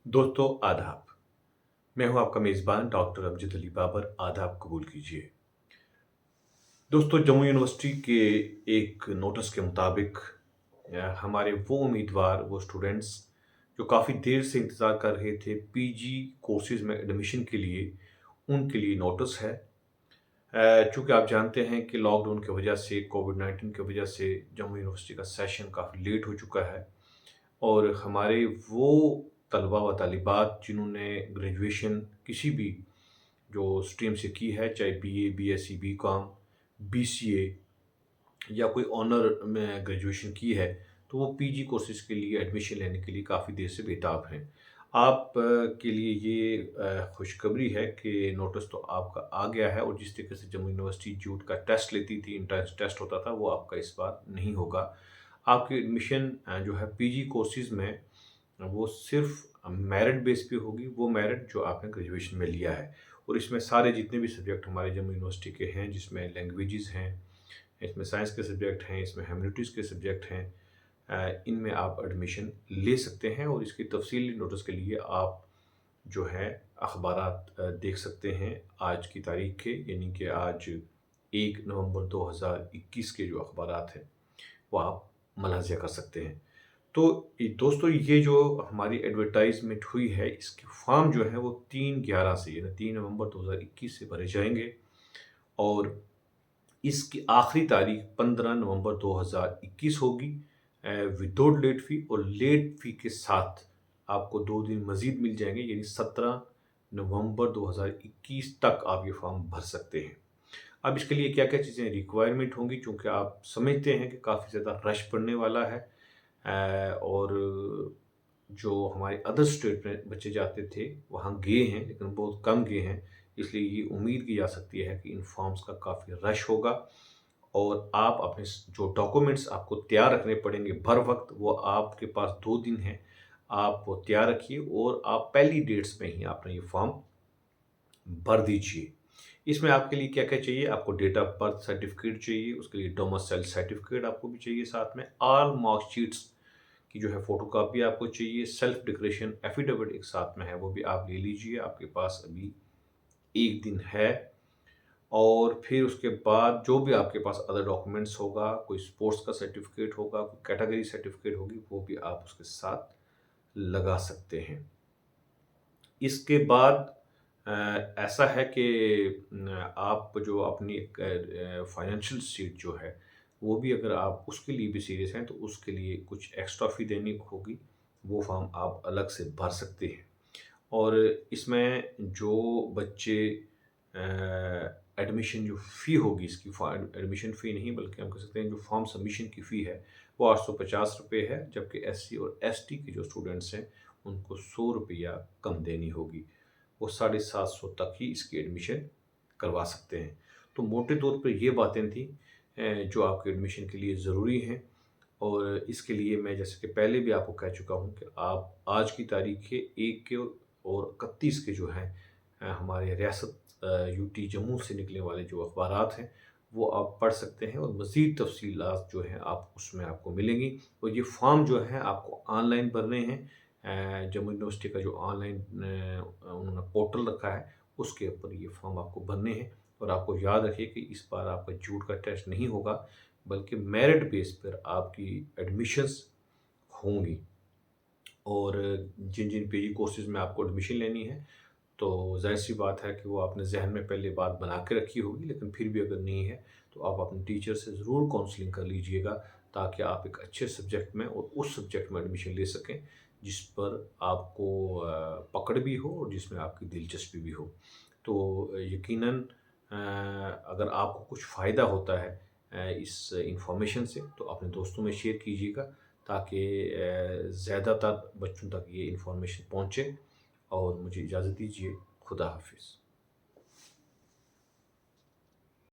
दोस्तों आदाब। मैं हूं आपका मेज़बान डॉक्टर अमजद अली बाबर। आदाब कबूल कीजिए। दोस्तों, जम्मू यूनिवर्सिटी के एक नोटिस के मुताबिक हमारे वो उम्मीदवार, वो स्टूडेंट्स जो काफ़ी देर से इंतज़ार कर रहे थे पीजी कोर्सेज़ में एडमिशन के लिए, उनके लिए नोटिस है। चूँकि आप जानते हैं कि लॉकडाउन की वजह से, कोविड-19 की वजह से जम्मू यूनिवर्सिटी का सेशन काफ़ी लेट हो चुका है और हमारे वो तलबा व तालिबात जिन्होंने ग्रेजुएशन किसी भी जो स्ट्रीम से की है, चाहे बीए, बीएससी, बीकॉम, बीसीए या कोई ऑनर में ग्रेजुएशन की है, तो वो पीजी कोर्सेज़ के लिए एडमिशन लेने के लिए काफ़ी देर से बेताब हैं। आप के लिए ये खुशखबरी है कि नोटिस तो आपका आ गया है और जिस तरीके से जम्मू यूनिवर्सिटी जूट का टेस्ट लेती थी, एंट्रेंस टेस्ट होता था, वो आपका इस बार नहीं होगा। आपकी एडमिशन जो है पीजी कोर्सेज़ में वो सिर्फ़ मेरिट बेस पे होगी, वो मेरिट जो आपने ग्रेजुएशन में लिया है। और इसमें सारे जितने भी सब्जेक्ट हमारे जम्मू यूनिवर्सिटी के हैं, जिसमें लैंग्वेजेज़ हैं, इसमें साइंस के सब्जेक्ट हैं, इसमें ह्यूमैनिटीज़ के सब्जेक्ट हैं, इनमें आप एडमिशन ले सकते हैं और इसकी तफ़सीली नोटिस के लिए आप जो है अखबारात देख सकते हैं आज की तारीख के, यानी कि आज 1 नवंबर 2021 के जो अखबारात हैं, वो आप मुलाहिज़ा कर सकते हैं। तो दोस्तों, ये जो हमारी एडवर्टाइजमेंट हुई है, इसके फॉर्म जो है वो 3/11 से, यानी 3 नवंबर 2021 से भरे जाएंगे और इसकी आखिरी तारीख 15 नवंबर 2021 होगी विदाउट लेट फ़ी। और लेट फ़ी के साथ आपको 2 दिन मज़ीद मिल जाएंगे, यानी 17 नवंबर 2021 तक आप ये फॉर्म भर सकते हैं। अब इसके लिए क्या-क्या चीज़ें रिक्वायरमेंट होंगी, चूँकि आप समझते हैं कि काफ़ी ज़्यादा रश पड़ने वाला है और जो हमारे अदर स्टेट में बच्चे जाते थे, वहाँ गए हैं, लेकिन बहुत कम गए हैं। इसलिए ये उम्मीद की जा सकती है कि इन फॉर्म्स का काफ़ी रश होगा और आप अपने जो डॉक्यूमेंट्स आपको तैयार रखने पड़ेंगे भर वक़्त, वो आपके पास 2 दिन हैं। आप वो तैयार रखिए और आप पहली डेट्स में ही अपना ये फॉर्म भर दीजिए। इसमें आपके लिए क्या-क्या चाहिए? आपको डेट ऑफ बर्थ सर्टिफ़िकेट चाहिए, उसके लिए डोमिसाइल सर्टिफ़िकेट आपको भी चाहिए साथ में। ऑल मार्कशीट्स की जो है फ़ोटोकॉपी आपको चाहिए। सेल्फ डिक्लेरेशन एफ़िडेविट एक साथ में है, वो भी आप ले लीजिए, आपके पास अभी 1 दिन है। और फिर उसके बाद जो भी आपके पास अदर डॉक्यूमेंट्स होगा, कोई स्पोर्ट्स का सर्टिफ़िकेट होगा, कोई कैटेगरी सर्टिफ़िकेट होगी, वो भी आप उसके साथ लगा सकते हैं। इसके बाद ऐसा है कि आप जो अपनी फाइनेंशियल सीट जो है, वो भी अगर आप उसके लिए भी सीरियस हैं, तो उसके लिए कुछ एक्स्ट्रा फ़ी देनी होगी, वो फ़ॉर्म आप अलग से भर सकते हैं। और इसमें जो बच्चे एडमिशन जो फ़ी होगी इसकी एडमिशन फ़ी नहीं, बल्कि हम कह सकते हैं जो फॉर्म सबमिशन की फ़ी है, वो ₹850 है, जबकि एससी और एसटी के जो स्टूडेंट्स हैं, उनको ₹100 कम देनी होगी। वो 750 तक ही इसकी एडमिशन करवा सकते हैं। तो मोटे तौर पे ये बातें थी जो आपके एडमिशन के लिए ज़रूरी हैं और इसके लिए मैं जैसे कि पहले भी आपको कह चुका हूँ कि आप आज की तारीख़ के 1 के और 31 के जो हैं हमारे रियासत यूटी जम्मू से निकलने वाले जो अखबारात हैं, वो आप पढ़ सकते हैं और मज़ीद तफ़सीलात जो हैं आप उसमें आपको मिलेंगी। और ये फ़ॉर्म जो है आपको ऑनलाइन भरने हैं। जम्मू यूनिवर्सिटी का जो ऑनलाइन उन्होंने पोर्टल रखा है, उसके ऊपर ये फॉर्म आपको भरने हैं। और आपको याद रखिए कि इस बार आपका जूट का टेस्ट नहीं होगा, बल्कि मेरिट बेस पर आपकी एडमिशन्स होंगी। और जिन-जिन पीजी कोर्सेज़ में आपको एडमिशन लेनी है, तो ज़ाहिर-सी बात है कि वो आपने ज़हन में पहले बात बना के रखी होगी, लेकिन फिर भी अगर नहीं है, तो आप अपने टीचर से ज़रूर काउंसलिंग कर लीजिएगा, ताकि आप एक अच्छे सब्जेक्ट में और उस सब्जेक्ट में एडमिशन ले सकें, जिस पर आपको पकड़ भी हो और जिसमें आपकी दिलचस्पी भी हो। तो यकीनन अगर आपको कुछ फ़ायदा होता है इस इन्फॉर्मेशन से, तो अपने दोस्तों में शेयर कीजिएगा, ताकि ज़्यादातर बच्चों तक ये इन्फॉर्मेशन पहुँचे। और मुझे इजाज़त दीजिए। खुदा हाफ़िज़।